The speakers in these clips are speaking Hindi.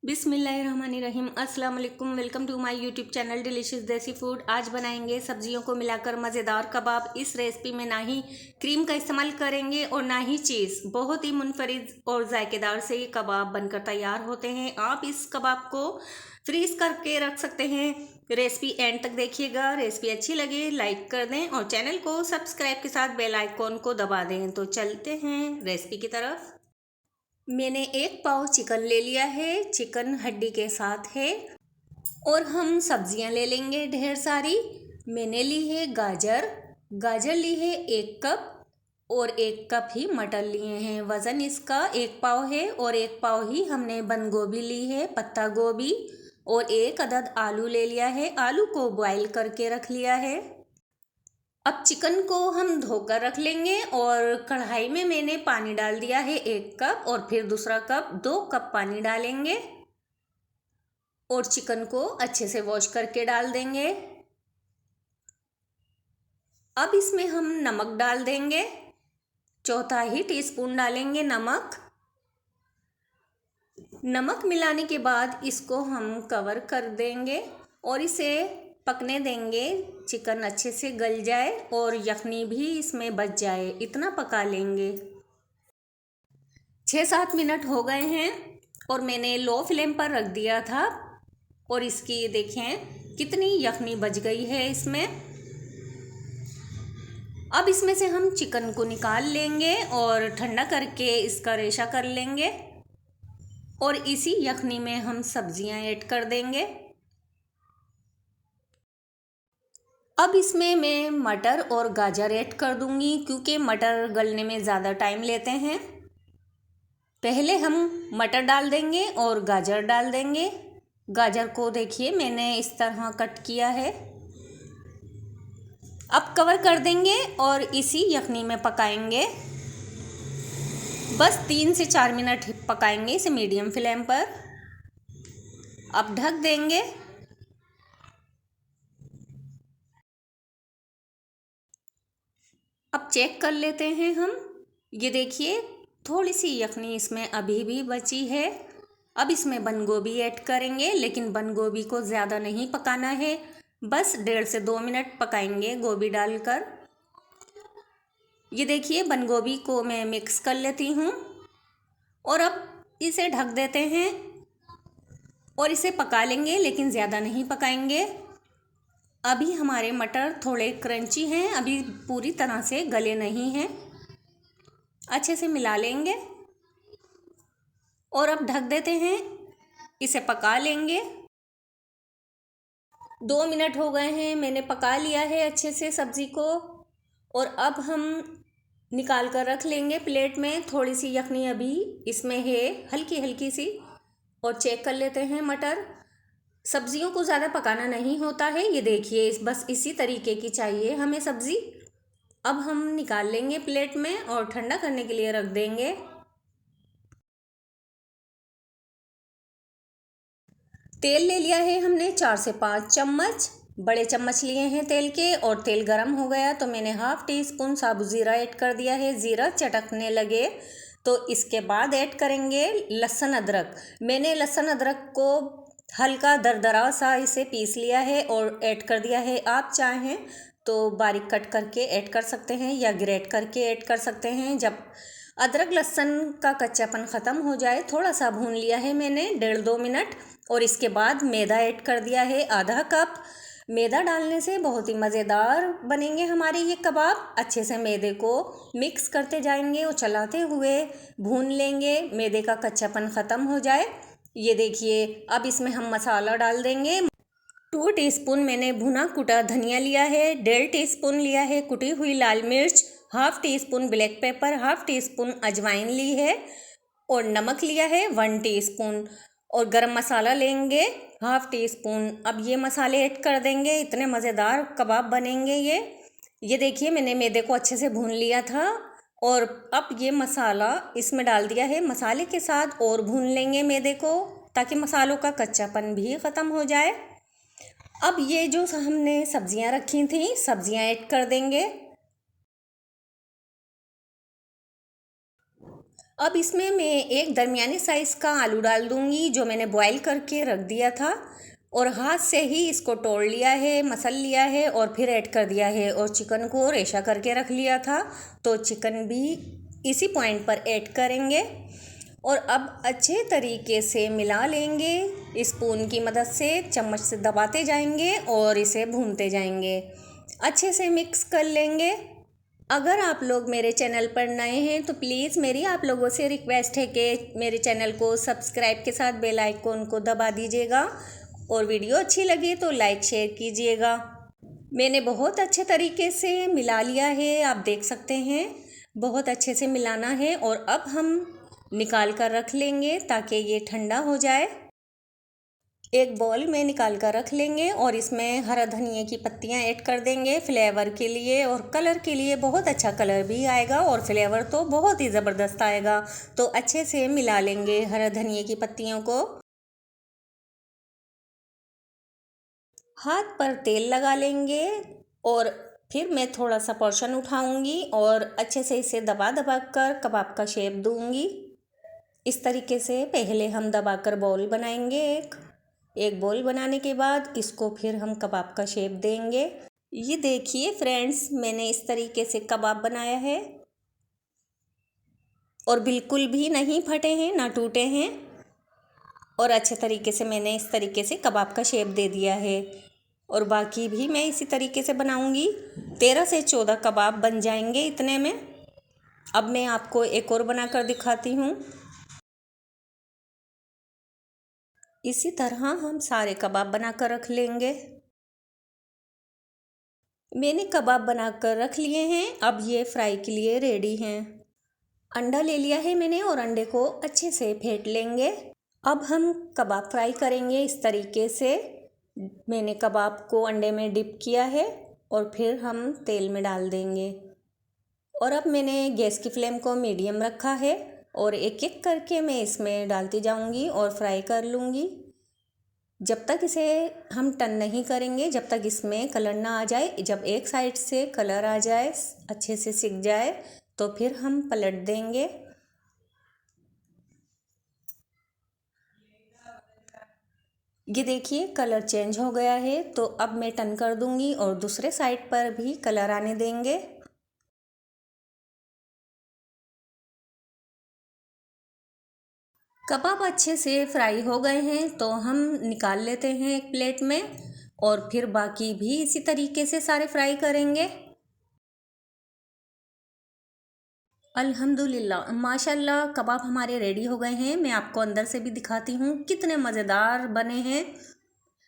बिस्मिल्लाहिर्रहमानिर्रहीम। अस्सलाम वालेकुम। Welcome to my YouTube channel delicious desi food. आज बनाएंगे सब्जियों को मिलाकर मज़ेदार कबाब। इस रेसिपी में ना ही क्रीम का इस्तेमाल करेंगे और ना ही चीज़। बहुत ही मुनफरिद और जायकेदार से ये कबाब बनकर तैयार होते हैं। आप इस कबाब को फ्रीज करके रख सकते हैं। रेसिपी एंड तक देखिएगा। रेसिपी अच्छी लगे लाइक कर दें और चैनल को सब्सक्राइब के साथ बेल आइकॉन को दबा दें। तो चलते हैं रेसिपी की तरफ। मैंने 1 पाव चिकन ले लिया है। चिकन हड्डी के साथ है। और हम सब्जियां ले लेंगे ढेर सारी। मैंने ली है गाजर। गाजर ली है 1 कप और 1 कप ही मटर लिए हैं। वज़न इसका 1 पाव है और 1 पाव ही हमने बंद गोभी ली है, पत्ता गोभी। और 1 अदद आलू ले लिया है। आलू को बॉईल करके रख लिया है। अब चिकन को हम धोकर रख लेंगे और कढ़ाई में मैंने पानी डाल दिया है 1 कप और फिर दूसरा कप 2 कप पानी डालेंगे और चिकन को अच्छे से वॉश करके डाल देंगे। अब इसमें हम नमक डाल देंगे। 1/4 टीस्पून डालेंगे नमक। नमक मिलाने के बाद इसको हम कवर कर देंगे और इसे पकने देंगे। चिकन अच्छे से गल जाए और यखनी भी इसमें बच जाए, इतना पका लेंगे। 6-7 मिनट हो गए हैं और मैंने लो फ्लेम पर रख दिया था और इसकी देखें कितनी यखनी बच गई है इसमें। अब इसमें से हम चिकन को निकाल लेंगे और ठंडा करके इसका रेशा कर लेंगे और इसी यखनी में हम सब्जियां ऐड कर देंगे। अब इसमें मैं मटर और गाजर ऐड कर दूंगी क्योंकि मटर गलने में ज़्यादा टाइम लेते हैं। पहले हम मटर डाल देंगे और गाजर डाल देंगे। गाजर को देखिए मैंने इस तरह कट किया है। अब कवर कर देंगे और इसी यखनी में पकाएंगे। बस 3 से 4 मिनट पकाएंगे इसे मीडियम फ्लेम पर। अब ढक देंगे। अब चेक कर लेते हैं हम। ये देखिए थोड़ी सी यखनी इसमें अभी भी बची है। अब इसमें बंद गोभी ऐड करेंगे, लेकिन बंद गोभी को ज़्यादा नहीं पकाना है। बस 1.5 से 2 मिनट पकाएंगे गोभी डालकर। ये देखिए बंद गोभी को मैं मिक्स कर लेती हूँ और अब इसे ढक देते हैं और इसे पका लेंगे, लेकिन ज़्यादा नहीं पकाएंगे। अभी हमारे मटर थोड़े क्रंची हैं, अभी पूरी तरह से गले नहीं हैं। अच्छे से मिला लेंगे और अब ढक देते हैं, इसे पका लेंगे। 2 मिनट हो गए हैं, मैंने पका लिया है अच्छे से सब्ज़ी को और अब हम निकाल कर रख लेंगे प्लेट में। थोड़ी सी यखनी अभी इसमें है, हल्की हल्की सी। और चेक कर लेते हैं मटर। सब्जियों को ज़्यादा पकाना नहीं होता है। ये देखिए बस इसी तरीके की चाहिए हमें सब्ज़ी। अब हम निकाल लेंगे प्लेट में और ठंडा करने के लिए रख देंगे। तेल ले लिया है हमने 4 से 5 चम्मच। बड़े चम्मच लिए हैं तेल के और तेल गरम हो गया तो मैंने 1/2 टीस्पून साबुत ज़ीरा ऐड कर दिया है। ज़ीरा चटकने लगे तो इसके बाद ऐड करेंगे लहसुन अदरक। मैंने लहसुन अदरक को हल्का दरदरा सा इसे पीस लिया है और ऐड कर दिया है। आप चाहें तो बारीक कट करके ऐड कर सकते हैं या ग्रेट करके ऐड कर सकते हैं। जब अदरक लहसुन का कच्चापन ख़त्म हो जाए थोड़ा सा भून लिया है मैंने 1.5-2 मिनट और इसके बाद मैदा ऐड कर दिया है आधा कप। मैदा डालने से बहुत ही मज़ेदार बनेंगे हमारे ये कबाब। अच्छे से मैदे को मिक्स करते जाएंगे और चलाते हुए भून लेंगे, मैदे का कच्चापन ख़त्म हो जाए। ये देखिए अब इसमें हम मसाला डाल देंगे। 2 टीस्पून मैंने भुना कुटा धनिया लिया है। 1.5 टीस्पून लिया है कुटी हुई लाल मिर्च। 1/2 टीस्पून ब्लैक पेपर। 1/2 टीस्पून अजवाइन ली है और नमक लिया है 1 टीस्पून और गरम मसाला लेंगे 1/2 टीस्पून। अब ये मसाले ऐड कर देंगे, इतने मज़ेदार कबाब बनेंगे ये देखिए मैंने मैदे को अच्छे से भून लिया था और अब ये मसाला इसमें डाल दिया है। मसाले के साथ और भून लेंगे मैदे को ताकि मसालों का कच्चापन भी ख़त्म हो जाए। अब ये जो हमने सब्जियां रखी थी सब्जियां ऐड कर देंगे। अब इसमें मैं एक दरमियाने साइज़ का आलू डाल दूँगी जो मैंने बॉईल करके रख दिया था, और हाथ से ही इसको तोड़ लिया है, मसल लिया है और फिर ऐड कर दिया है। और चिकन को रेशा करके रख लिया था, तो चिकन भी इसी पॉइंट पर ऐड करेंगे और अब अच्छे तरीके से मिला लेंगे। स्पून की मदद से चम्मच से दबाते जाएंगे और इसे भूनते जाएंगे, अच्छे से मिक्स कर लेंगे। अगर आप लोग मेरे चैनल पर नए हैं तो प्लीज़ मेरी आप लोगों से रिक्वेस्ट है कि मेरे चैनल को सब्सक्राइब के साथ बेल आइकन को दबा दीजिएगा, और वीडियो अच्छी लगी तो लाइक शेयर कीजिएगा। मैंने बहुत अच्छे तरीके से मिला लिया है, आप देख सकते हैं बहुत अच्छे से मिलाना है। और अब हम निकाल कर रख लेंगे ताकि ये ठंडा हो जाए। एक बॉल में निकाल कर रख लेंगे और इसमें हरा धनिया की पत्तियां ऐड कर देंगे फ्लेवर के लिए, और कलर के लिए बहुत अच्छा कलर भी आएगा और फ्लेवर तो बहुत ही ज़बरदस्त आएगा। तो अच्छे से मिला लेंगे हरा धनिया की पत्तियों को। हाथ पर तेल लगा लेंगे और फिर मैं थोड़ा सा पोर्शन उठाऊंगी और अच्छे से इसे दबा दबा कर कबाब का शेप दूंगी। इस तरीके से पहले हम दबाकर बॉल बनाएंगे। एक बॉल बनाने के बाद इसको फिर हम कबाब का शेप देंगे। ये देखिए फ्रेंड्स, मैंने इस तरीके से कबाब बनाया है और बिल्कुल भी नहीं फटे हैं ना टूटे हैं, और अच्छे तरीके से मैंने इस तरीके से कबाब का शेप दे दिया है। और बाकी भी मैं इसी तरीके से बनाऊंगी। 13 से 14 कबाब बन जाएंगे इतने में। अब मैं आपको एक और बनाकर दिखाती हूँ। इसी तरह हम सारे कबाब बनाकर रख लेंगे। मैंने कबाब बनाकर रख लिए हैं, अब ये फ्राई के लिए रेडी हैं। अंडा ले लिया है मैंने और अंडे को अच्छे से फेंट लेंगे। अब हम कबाब फ्राई करेंगे इस तरीके से। मैंने कबाब को अंडे में डिप किया है और फिर हम तेल में डाल देंगे। और अब मैंने गैस की फ्लेम को मीडियम रखा है और एक एक करके मैं इसमें डालती जाऊंगी और फ्राई कर लूँगी। जब तक इसे हम टर्न नहीं करेंगे, जब तक इसमें कलर ना आ जाए। जब एक साइड से कलर आ जाए, अच्छे से सिक जाए, तो फिर हम पलट देंगे। ये देखिए कलर चेंज हो गया है, तो अब मैं टर्न कर दूंगी और दूसरे साइड पर भी कलर आने देंगे। कबाब अच्छे से फ्राई हो गए हैं तो हम निकाल लेते हैं एक प्लेट में, और फिर बाकी भी इसी तरीके से सारे फ्राई करेंगे। अल्हम्दुलिल्लाह माशाल्लाह कबाब हमारे रेडी हो गए हैं। मैं आपको अंदर से भी दिखाती हूँ कितने मज़ेदार बने हैं।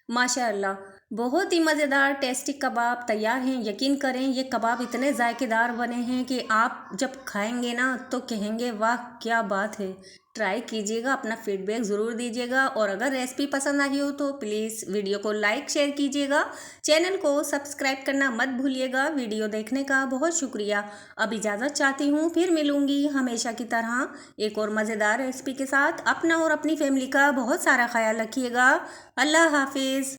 माशाल्लाह बहुत ही मज़ेदार टेस्टी कबाब तैयार हैं। यकीन करें ये कबाब इतने जायकेदार बने हैं कि आप जब खाएंगे ना तो कहेंगे वाह क्या बात है। ट्राई कीजिएगा, अपना फीडबैक ज़रूर दीजिएगा, और अगर रेसिपी पसंद आई हो तो प्लीज़ वीडियो को लाइक शेयर कीजिएगा। चैनल को सब्सक्राइब करना मत भूलिएगा। वीडियो देखने का बहुत शुक्रिया। अब इजाज़त चाहती हूँ, फिर मिलूँगी हमेशा की तरह एक और मज़ेदार रेसिपी के साथ। अपना और अपनी फैमिली का बहुत सारा ख्याल रखिएगा। अल्लाह हाफिज़।